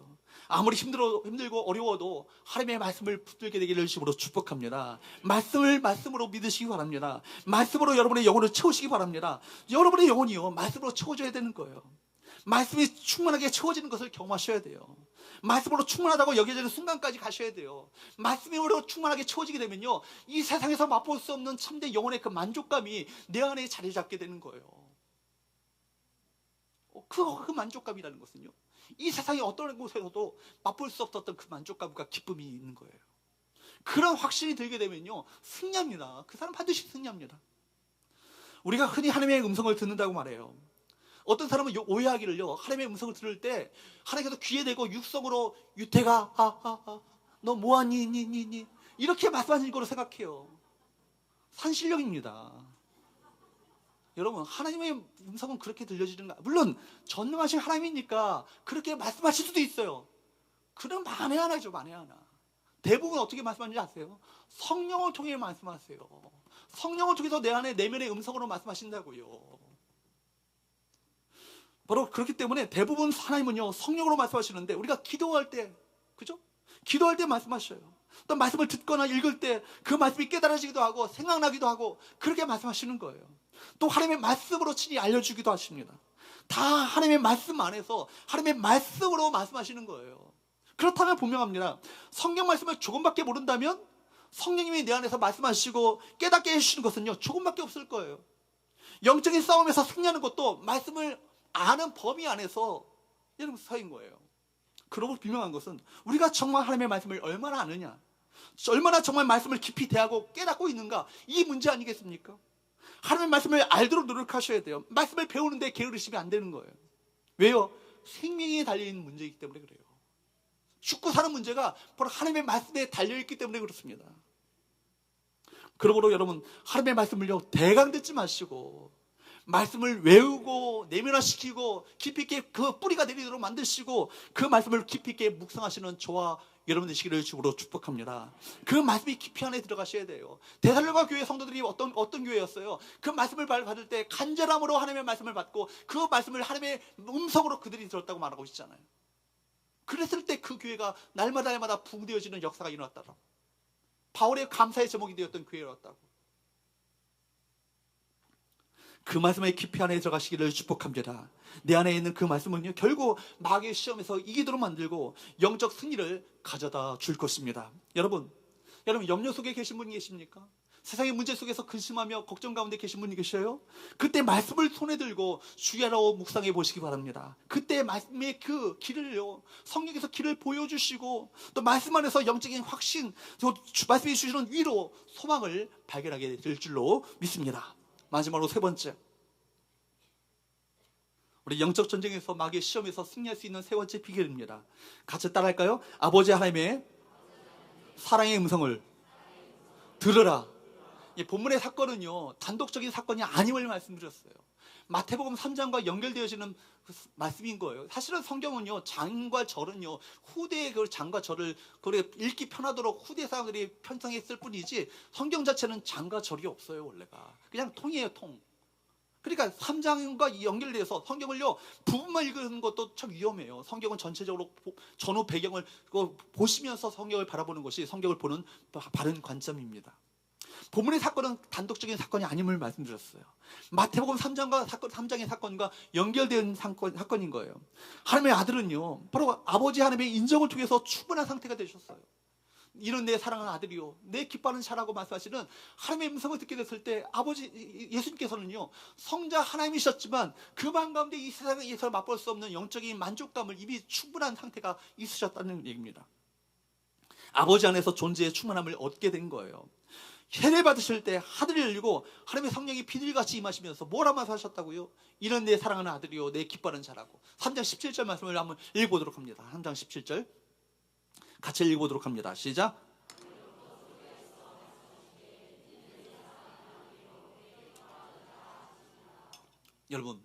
아무리 힘들고 어려워도 하나님의 말씀을 붙들게 되기를 주로 축복합니다. 말씀으로 믿으시기 바랍니다. 말씀으로 여러분의 영혼을 채우시기 바랍니다. 여러분의 영혼이요, 말씀으로 채워져야 되는 거예요. 말씀이 충만하게 채워지는 것을 경험하셔야 돼요. 말씀으로 충만하다고 여겨지는 순간까지 가셔야 돼요. 말씀으로 충만하게 채워지게 되면요, 이 세상에서 맛볼 수 없는 참된 영혼의 그 만족감이 내 안에 자리 잡게 되는 거예요. 그 만족감이라는 것은요, 이 세상의 어떤 곳에서도 맛볼 수 없었던 그 만족감과 기쁨이 있는 거예요. 그런 확신이 들게 되면요, 승리합니다. 그 사람 반드시 승리합니다. 우리가 흔히 하나님의 음성을 듣는다고 말해요. 어떤 사람은 오해하기를요, 하나님의 음성을 들을 때 하나님께서 귀에 대고 육성으로 유태가 너 뭐하니 니 이렇게 말씀하시는 거로 생각해요. 산신령입니다. 여러분, 하나님의 음성은 그렇게 들려지는가? 물론 전능하신 하나님이니까 그렇게 말씀하실 수도 있어요. 그럼 만에 하나죠, 만에 하나. 대부분 어떻게 말씀하는지 아세요? 성령을 통해 말씀하세요. 성령을 통해서 내 안에 내면의 음성으로 말씀하신다고요. 바로 그렇기 때문에 대부분 하나님은요, 성령으로 말씀하시는데, 우리가 기도할 때, 그죠? 기도할 때 말씀하셔요. 또 말씀을 듣거나 읽을 때 그 말씀이 깨달아지기도 하고 생각나기도 하고 그렇게 말씀하시는 거예요. 또 하나님의 말씀으로 친히 알려주기도 하십니다. 다 하나님의 말씀 안에서 하나님의 말씀으로 말씀하시는 거예요. 그렇다면 분명합니다. 성경 말씀을 조금밖에 모른다면 성령님이 내 안에서 말씀하시고 깨닫게 해주시는 것은요, 조금밖에 없을 거예요. 영적인 싸움에서 승리하는 것도 말씀을 아는 범위 안에서 여러분 서인 거예요. 그러고 분명한 것은 우리가 정말 하나님의 말씀을 얼마나 아느냐, 얼마나 정말 말씀을 깊이 대하고 깨닫고 있는가, 이 문제 아니겠습니까? 하나님의 말씀을 알도록 노력하셔야 돼요. 말씀을 배우는데 게으르시면 안 되는 거예요. 왜요? 생명이 달려있는 문제이기 때문에 그래요. 죽고 사는 문제가 바로 하나님의 말씀에 달려있기 때문에 그렇습니다. 그러므로 여러분, 하나님의 말씀을요, 대강 듣지 마시고 말씀을 외우고 내면화시키고 깊이 있게 그 뿌리가 내리도록 만드시고 그 말씀을 깊이 있게 묵상하시는 저와 여러분 되시기를 주로 축복합니다. 그 말씀이 깊이 안에 들어가셔야 돼요. 데살로니가 교회 성도들이 어떤 교회였어요? 그 말씀을 받을 때 간절함으로 하나님의 말씀을 받고 그 말씀을 하나님의 음성으로 그들이 들었다고 말하고 있잖아요. 그랬을 때 그 교회가 날마다 부흥되어지는 역사가 일어났다고. 바울의 감사의 제목이 되었던 교회였다고. 그 말씀의 깊이 안에 들어가시기를 축복합니다. 내 안에 있는 그 말씀은요, 결국 마귀의 시험에서 이기도록 만들고 영적 승리를 가져다 줄 것입니다. 여러분 염려 속에 계신 분이 계십니까? 세상의 문제 속에서 근심하며 걱정 가운데 계신 분이 계셔요? 그때 말씀을 손에 들고 주야로 묵상해 보시기 바랍니다. 그때 말씀의 그 길을요, 성령께서 길을 보여주시고 또 말씀 안에서 영적인 확신, 또 말씀이 주시는 위로 소망을 발견하게 될 줄로 믿습니다. 마지막으로 세 번째, 우리 영적 전쟁에서 마귀의 시험에서 승리할 수 있는 세 번째 비결입니다. 같이 따라할까요? 아버지 하나님의 사랑의 음성을 들으라. 이 본문의 사건은요, 단독적인 사건이 아님을 말씀드렸어요. 마태복음 3장과 연결되어지는 그 말씀인 거예요. 사실은 성경은요, 장과 절은요, 후대의 그 장과 절을 읽기 편하도록 후대 사람들이 편성했을 뿐이지 성경 자체는 장과 절이 없어요. 원래가 그냥 통이에요, 통. 그러니까 3장과 연결돼서 성경을요, 부분만 읽는 것도 참 위험해요. 성경은 전체적으로 전후 배경을 보시면서 성경을 바라보는 것이 성경을 보는 바른 관점입니다. 본문의 사건은 단독적인 사건이 아님을 말씀드렸어요. 마태복음 3장의 사건과 연결된 사건인 거예요. 하나님의 아들은요, 바로 아버지 하나님의 인정을 통해서 충분한 상태가 되셨어요. 이런 내 사랑하는 아들이요, 내 기뻐하는 자라고 말씀하시는 하나님의 음성을 듣게 됐을 때 아버지 예수님께서는요, 성자 하나님이셨지만 그 마음 가운데 이 세상에서 맛볼 수 없는 영적인 만족감을 이미 충분한 상태가 있으셨다는 얘기입니다. 아버지 안에서 존재의 충만함을 얻게 된 거예요. 세례 받으실 때 하늘이 열리고 하나님의 성령이 비둘기같이 임하시면서 뭐라 말씀하셨다고요? 이런 내 사랑하는 아들이요, 내 기뻐하는 자라고. 3장 17절 말씀을 한번 읽어보도록 합니다. 3장 17절 같이 읽어보도록 합니다. 시작. 여러분,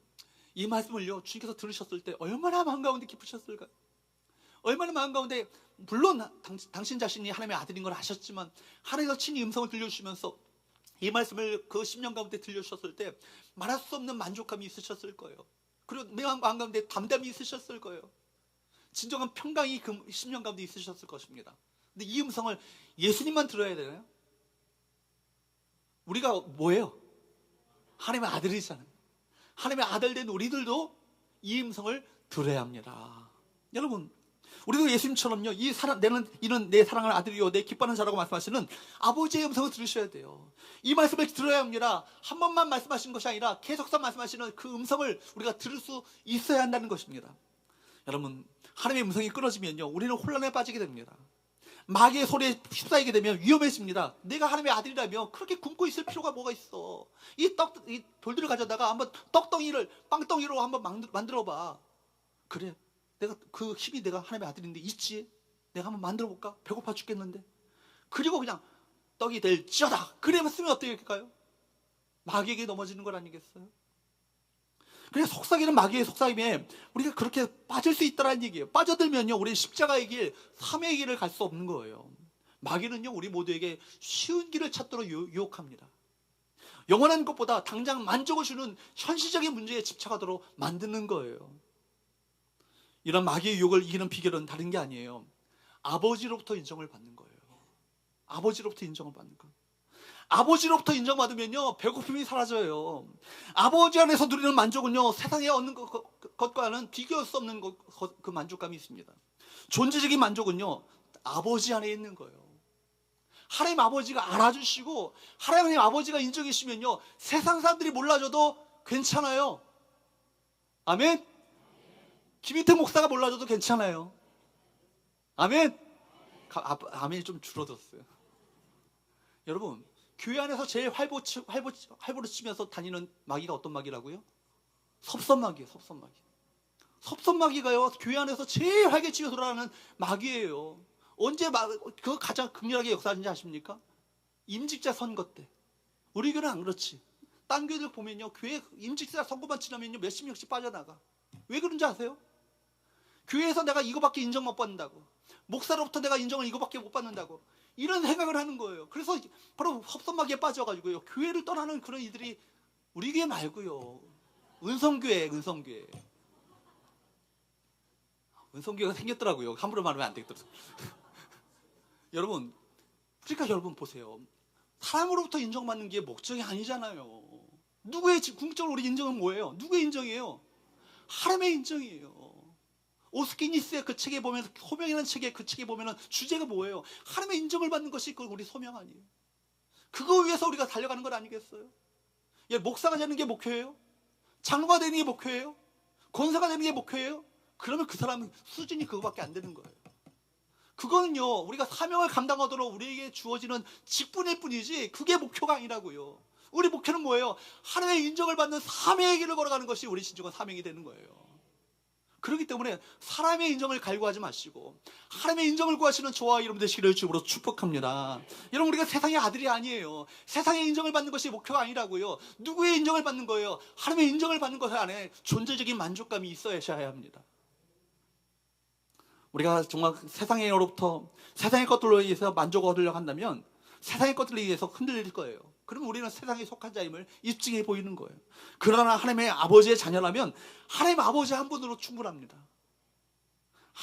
이 말씀을요 주님께서 들으셨을 때 얼마나 마음 가운데 기쁘셨을까요? 얼마나 마음 가운데, 물론 당신 자신이 하나님의 아들인 걸 아셨지만 하나님께서 친히 음성을 들려주시면서 이 말씀을 그 10년 가운데 들려주셨을 때 말할 수 없는 만족감이 있으셨을 거예요. 그리고 내 마음 가운데 담담이 있으셨을 거예요. 진정한 평강이 그 10년 가운데 있으셨을 것입니다. 근데 이 음성을 예수님만 들어야 되나요? 우리가 뭐예요? 하나님의 아들이잖아요. 하나님의 아들 된 우리들도 이 음성을 들어야 합니다. 여러분, 우리도 예수님처럼요, 이는 내 사랑하는 아들이요 내 기뻐하는 자라고 말씀하시는 아버지의 음성을 들으셔야 돼요. 이 말씀을 들어야 합니다. 한 번만 말씀하신 것이 아니라 계속해서 말씀하시는 그 음성을 우리가 들을 수 있어야 한다는 것입니다. 여러분, 하나님의 음성이 끊어지면요 우리는 혼란에 빠지게 됩니다. 마귀의 소리에 휩싸이게 되면 위험해집니다. 내가 하나님의 아들이라면 그렇게 굶고 있을 필요가 뭐가 있어. 이 돌들을 가져다가 한번 빵덩이로 한번 만들어봐. 그래, 내가 그 힘이 내가 하나님의 아들인데 있지? 내가 한번 만들어볼까? 배고파 죽겠는데. 그리고 그냥 떡이 될지어다. 그래만 쓰면 어떻게 될까요? 마귀에게 넘어지는 것 아니겠어요? 그래서 속삭이는 마귀의 속삭임에 우리가 그렇게 빠질 수 있다는 얘기예요. 빠져들면요 우리 십자가의 길, 삶의 길을 갈 수 없는 거예요. 마귀는요 우리 모두에게 쉬운 길을 찾도록 유혹합니다. 영원한 것보다 당장 만족을 주는 현실적인 문제에 집착하도록 만드는 거예요. 이런 마귀의 유혹을 이기는 비결은 다른 게 아니에요. 아버지로부터 인정을 받는 거예요. 아버지로부터 인정을 받는 거예요. 아버지로부터 인정받으면요 배고픔이 사라져요. 아버지 안에서 누리는 만족은요 세상에 얻는 것과는 비교할 수 없는 그 만족감이 있습니다. 존재적인 만족은요 아버지 안에 있는 거예요. 하나님 아버지가 알아주시고 하나님 아버지가 인정해 주시면요 세상 사람들이 몰라줘도 괜찮아요. 아멘. 김인태 목사가 몰라줘도 괜찮아요. 아멘. 아멘이 좀 줄어들었어요. 여러분, 교회 안에서 제일 활보를 치면서 다니는 마귀가 어떤 마귀라고요? 섭섭마귀예요. 섭섭마귀가요 교회 안에서 제일 활개 치며 돌아가는 마귀예요. 언제 그 가장 극렬하게 역사하는지 아십니까? 임직자 선거 때. 우리 교회는 안 그렇지. 딴 교회들 보면요 교회 임직자 선거만 지나면요 몇십 명씩 빠져나가. 왜 그런지 아세요? 교회에서 내가 이거밖에 인정 못 받는다고, 목사로부터 내가 인정을 이거밖에 못 받는다고 이런 생각을 하는 거예요. 그래서 바로 섭섭마귀에 빠져가지고요 교회를 떠나는 그런 이들이 우리 교회 말고요 은성교회가 생겼더라고요. 함부로 말하면 안 되겠더라고요. 여러분, 그러니까 여러분 보세요. 사람으로부터 인정받는 게 목적이 아니잖아요. 누구의 궁극적으로 우리 인정은 뭐예요? 누구의 인정이에요? 하나님의 인정이에요. 오스키니스의 그 책에 보면, 소명이라는 책의 그 책에 보면 주제가 뭐예요? 하나님의 인정을 받는 것이 우리 소명 아니에요? 그거 위해서 우리가 달려가는 것 아니겠어요? 목사가 되는 게 목표예요? 장로가 되는 게 목표예요? 권사가 되는 게 목표예요? 그러면 그 사람 수준이 그거밖에 안 되는 거예요. 그거는요 우리가 사명을 감당하도록 우리에게 주어지는 직분일 뿐이지 그게 목표가 아니라고요. 우리 목표는 뭐예요? 하나님의 인정을 받는 사명의 길을 걸어가는 것이 우리 진정한 사명이 되는 거예요. 그렇기 때문에 사람의 인정을 갈구하지 마시고 하나님의 인정을 구하시는 저와 여러분 되시기를 주님으로 축복합니다. 여러분, 우리가 세상의 아들이 아니에요. 세상의 인정을 받는 것이 목표가 아니라고요. 누구의 인정을 받는 거예요? 하나님의 인정을 받는 것 안에 존재적인 만족감이 있어야 합니다. 우리가 정말 세상으로부터 세상의 것들로 의해서 만족을 얻으려고 한다면 세상의 것들에 의해서 흔들릴 거예요. 그러면 우리는 세상에 속한 자임을 입증해 보이는 거예요. 그러나 하나님의 아버지의 자녀라면 하나님 아버지 한 분으로 충분합니다.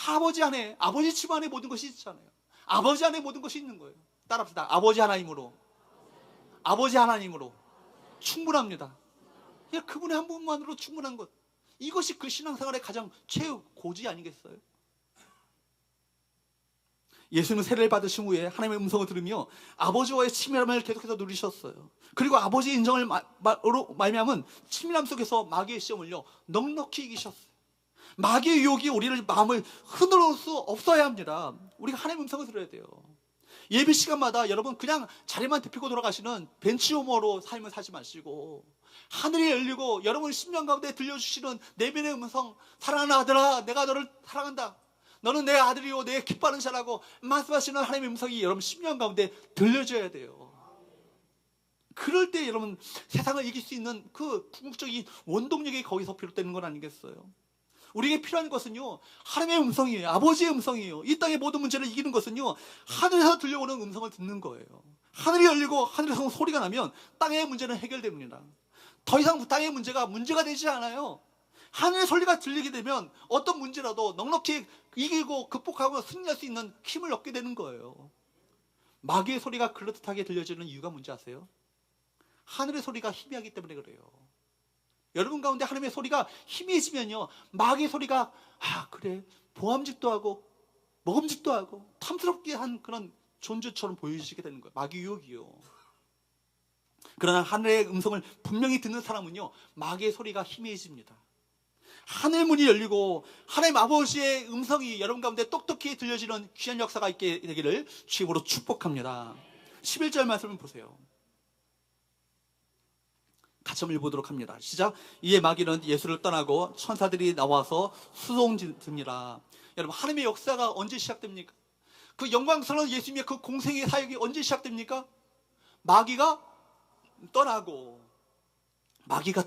아버지 안에, 아버지 집 안에 모든 것이 있잖아요. 아버지 안에 모든 것이 있는 거예요. 따라합시다. 아버지 하나님으로 충분합니다. 그분의 한 분만으로 충분한 것, 이것이 그 신앙생활의 가장 최후 고지 아니겠어요? 예수님은 세례를 받으신 후에 하나님의 음성을 들으며 아버지와의 친밀함을 계속해서 누리셨어요. 그리고 아버지의 인정을 말미암은 친밀함 속에서 마귀의 시험을요 넉넉히 이기셨어요. 마귀의 유혹이 우리를 마음을 흔들어 수 없어야 합니다. 우리가 하나님의 음성을 들어야 돼요. 예배 시간마다 여러분 그냥 자리만 데피고 돌아가시는 벤치오머로 삶을 사지 마시고 하늘이 열리고 여러분 심령 가운데 들려주시는 내면의 음성, 사랑하는 아들아 내가 너를 사랑한다, 너는 내 아들이요 내 기뻐하는 자라고 말씀하시는 하나님의 음성이 여러분 심령 가운데 들려줘야 돼요. 그럴 때 여러분 세상을 이길 수 있는 그 궁극적인 원동력이 거기서 비롯되는 건 아니겠어요? 우리에게 필요한 것은요, 하나님의 음성이에요. 아버지의 음성이에요. 이 땅의 모든 문제를 이기는 것은요, 하늘에서 들려오는 음성을 듣는 거예요. 하늘이 열리고 하늘에서 소리가 나면 땅의 문제는 해결됩니다. 더 이상 땅의 문제가 되지 않아요. 하늘의 소리가 들리게 되면 어떤 문제라도 넉넉히 이기고 극복하고 승리할 수 있는 힘을 얻게 되는 거예요. 마귀의 소리가 그럴듯하게 들려지는 이유가 뭔지 아세요? 하늘의 소리가 희미하기 때문에 그래요. 여러분 가운데 하나님의 소리가 희미해지면요, 마귀의 소리가 그래, 보암직도 하고 먹음직도 하고 탐스럽게 한 그런 존재처럼 보여지게 되는 거예요. 마귀 유혹이요. 그러나 하늘의 음성을 분명히 듣는 사람은요, 마귀의 소리가 희미해집니다. 하늘 문이 열리고 하나님 아버지의 음성이 여러분 가운데 똑똑히 들려지는 귀한 역사가 있게 되기를 주님으로 축복합니다. 11절 말씀을 보세요. 같이 한번 읽어보도록 합니다. 시작. 이에 마귀는 예수를 떠나고 천사들이 나와서 수송지니라. 여러분, 하나님의 역사가 언제 시작됩니까? 그 영광스러운 예수님의 그 공생의 사역이 언제 시작됩니까? 마귀가 떠나고 마귀가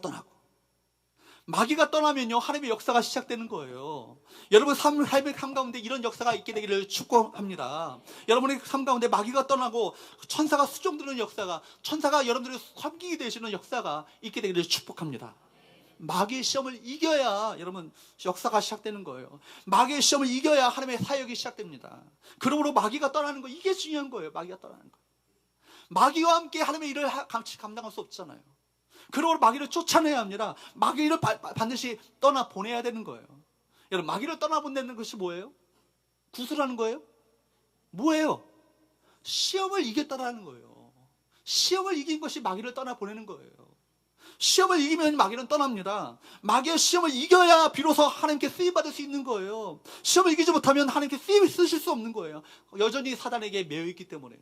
떠나면요, 하나님의 역사가 시작되는 거예요. 여러분 삶의 삶 가운데 이런 역사가 있게 되기를 축복합니다. 여러분의 삶 가운데 마귀가 떠나고 천사가 수종드는 역사가, 천사가 여러분들을 섬기게 되시는 역사가 있게 되기를 축복합니다. 마귀의 시험을 이겨야 여러분 역사가 시작되는 거예요. 마귀의 시험을 이겨야 하나님의 사역이 시작됩니다. 그러므로 마귀가 떠나는 거, 이게 중요한 거예요. 마귀가 떠나는 거. 마귀와 함께 하나님의 일을 같이 감당할 수 없잖아요. 그러므로 마귀를 쫓아내야 합니다. 마귀를 반드시 떠나 보내야 되는 거예요. 여러분, 마귀를 떠나보내는 것이 뭐예요? 구슬하는 거예요? 뭐예요? 시험을 이겼다라는 거예요. 시험을 이긴 것이 마귀를 떠나보내는 거예요. 시험을 이기면 마귀는 떠납니다. 마귀의 시험을 이겨야 비로소 하나님께 쓰임받을 수 있는 거예요. 시험을 이기지 못하면 하나님께 쓰임을 쓰실 수 없는 거예요. 여전히 사단에게 매여 있기 때문에.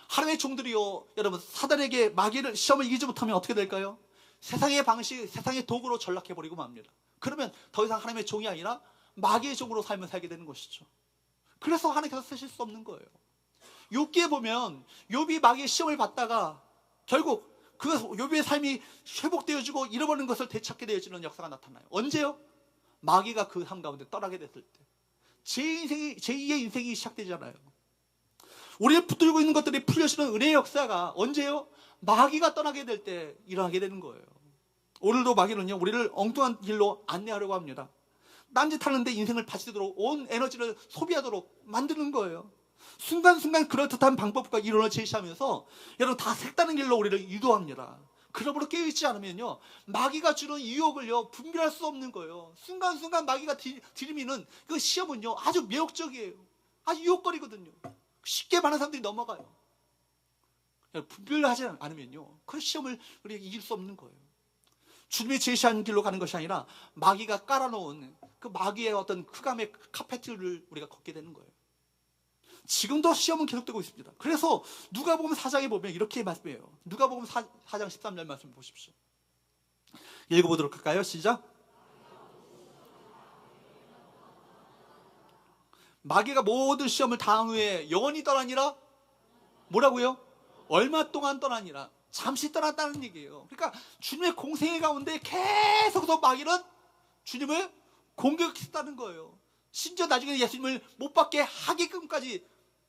하나님의 종들이요, 여러분, 사단에게 마귀를 시험을 이기지 못하면 어떻게 될까요? 세상의 방식, 세상의 도구로 전락해버리고 맙니다. 그러면 더 이상 하나님의 종이 아니라 마귀의 종으로 삶을 살게 되는 것이죠. 그래서 하나님께서 쓰실 수 없는 거예요. 욥기에 보면 욥이 마귀의 시험을 받다가 결국 그 욥의 삶이 회복되어지고 잃어버린 것을 되찾게 되어지는 역사가 나타나요. 언제요? 마귀가 그 삶 가운데 떠나게 됐을 때. 제2의 인생이 시작되잖아요. 우리를 붙들고 있는 것들이 풀려지는 은혜의 역사가 언제요? 마귀가 떠나게 될 때 일어나게 되는 거예요. 오늘도 마귀는요, 우리를 엉뚱한 길로 안내하려고 합니다. 딴짓하는데 인생을 바치도록 온 에너지를 소비하도록 만드는 거예요. 순간순간 그럴듯한 방법과 이론을 제시하면서 여러분 다 색다른 길로 우리를 유도합니다. 그러므로 깨어있지 않으면요, 마귀가 주는 유혹을요 분별할 수 없는 거예요. 순간순간 마귀가 들이미는 그 시험은요 아주 매혹적이에요. 아주 유혹거리거든요. 쉽게 많은 사람들이 넘어가요. 분별하지 않으면요, 그 시험을 우리가 이길 수 없는 거예요. 주님이 제시한 길로 가는 것이 아니라 마귀가 깔아놓은 그 마귀의 어떤 흑암의 카페트를 우리가 걷게 되는 거예요. 지금도 시험은 계속되고 있습니다. 그래서 누가복음 4장에 보면 이렇게 말씀해요. 누가복음 4장 13절 말씀 보십시오. 읽어보도록 할까요? 시작. 마귀가 모든 시험을 당한 후에 영원히 떠나니라? 뭐라고요? 얼마 동안 떠나니라? 잠시 떠났다는 얘기예요. 그러니까 주님의 공생애 가운데 계속해서 마귀는 주님을 공격했다는 거예요. 심지어 나중에 예수님을 못 받게 하게끔까지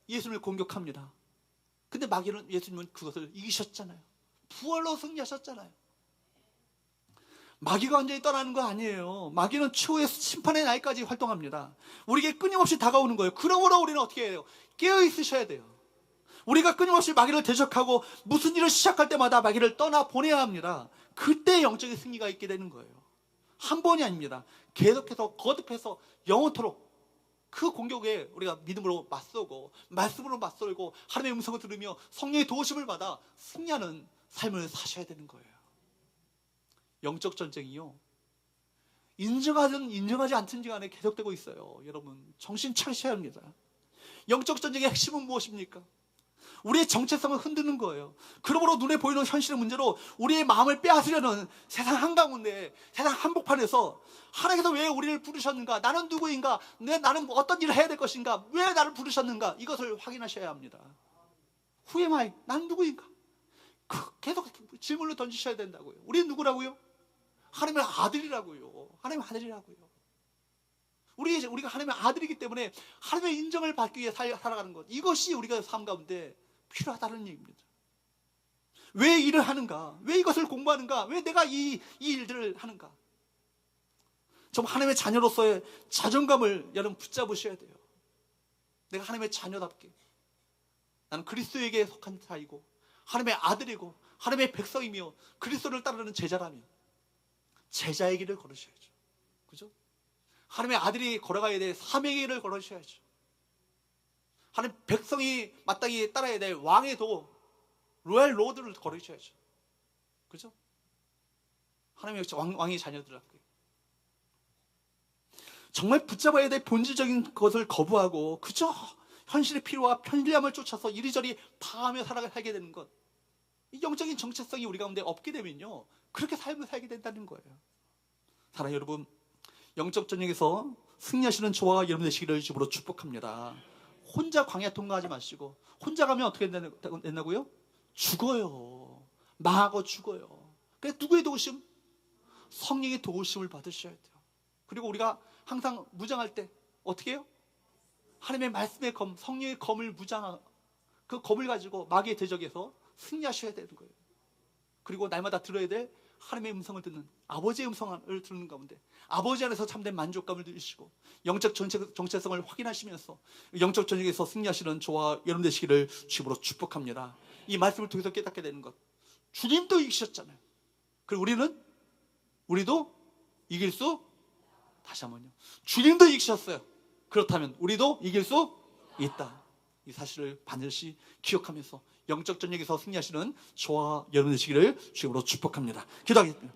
예수님을 공격합니다. 근데 마귀는 예수님은 그것을 이기셨잖아요. 부활로 승리하셨잖아요. 마귀가 완전히 떠나는 거 아니에요. 마귀는 최후의 심판의 날까지 활동합니다. 우리에게 끊임없이 다가오는 거예요. 그러므로 우리는 어떻게 해요? 깨어 있으셔야 돼요. 우리가 끊임없이 마귀를 대적하고 무슨 일을 시작할 때마다 마귀를 떠나 보내야 합니다. 그때 영적인 승리가 있게 되는 거예요. 한 번이 아닙니다. 계속해서 거듭해서 영원토록 그 공격에 우리가 믿음으로 맞서고 말씀으로 맞설고 하나님의 음성을 들으며 성령의 도우심을 받아 승리하는 삶을 사셔야 되는 거예요. 영적 전쟁이요, 인정하든 인정하지 않든지 간에 계속되고 있어요. 여러분 정신 차리셔야 합니다. 영적 전쟁의 핵심은 무엇입니까? 우리의 정체성을 흔드는 거예요. 그러므로 눈에 보이는 현실의 문제로 우리의 마음을 빼앗으려는 세상 한가운데, 세상 한복판에서 하나님께서 왜 우리를 부르셨는가? 나는 누구인가? 나는 어떤 일을 해야 될 것인가? 왜 나를 부르셨는가? 이것을 확인하셔야 합니다. Who am I? 나는 누구인가? 계속 질문을 던지셔야 된다고요. 우리는 누구라고요? 하나님의 아들이라고요. 하나님의 아들이라고요. 우리가 하나님의 아들이기 때문에 하나님의 인정을 받기 위해 살아가는 것, 이것이 우리가 삶 가운데 필요하다는 얘기입니다. 왜 일을 하는가? 왜 이것을 공부하는가? 왜 내가 이 일들을 하는가? 좀 하나님의 자녀로서의 자존감을 여러분 붙잡으셔야 돼요. 내가 하나님의 자녀답게, 나는 그리스도에게 속한 자이고 하나님의 아들이고 하나님의 백성이며 그리스도를 따르는 제자라면 제자의 길을 걸으셔야죠. 그죠? 하나님의 아들이 걸어가야 될 사명의 길을 걸으셔야죠. 하나님 백성이 마땅히 따라야 될 왕의 도, 로얄 로드를 걸으셔야죠. 그죠? 하나님의 왕의 자녀들답게 정말 붙잡아야 될 본질적인 것을 거부하고 그저 현실의 필요와 편리함을 쫓아서 이리저리 파하며 살게 되는 것, 이 영적인 정체성이 우리 가운데 없게 되면요, 그렇게 삶을 살게 된다는 거예요. 사랑하는 여러분, 영적 전쟁에서 승리하시는 저와 여러분 되시기를 주로 축복합니다. 혼자 광야 통과하지 마시고, 혼자 가면 어떻게 된다고요? 죽어요. 망하고 죽어요. 그래서 누구의 도우심? 성령의 도우심을 받으셔야 돼요. 그리고 우리가 항상 무장할 때 어떻게 해요? 하나님의 말씀의 검, 성령의 검을 무장하고 그 검을 가지고 마귀의 대적에서 승리하셔야 되는 거예요. 그리고 날마다 들어야 될 하나님의 음성을 듣는, 아버지의 음성을 듣는 가운데 아버지 안에서 참된 만족감을 누리시고 영적 정체성을 확인하시면서 영적 전쟁에서 승리하시는 저와 여러분 되시기를 주님으로 축복합니다. 이 말씀을 통해서 깨닫게 되는 것, 주님도 이기셨잖아요. 그리고 우리도 이길 수, 다시 한번요, 주님도 이기셨어요. 그렇다면 우리도 이길 수 있다. 이 사실을 반드시 기억하면서 영적 전쟁에서 승리하시는 저와 여러분 되시기를 주님으로 축복합니다. 기도하겠습니다.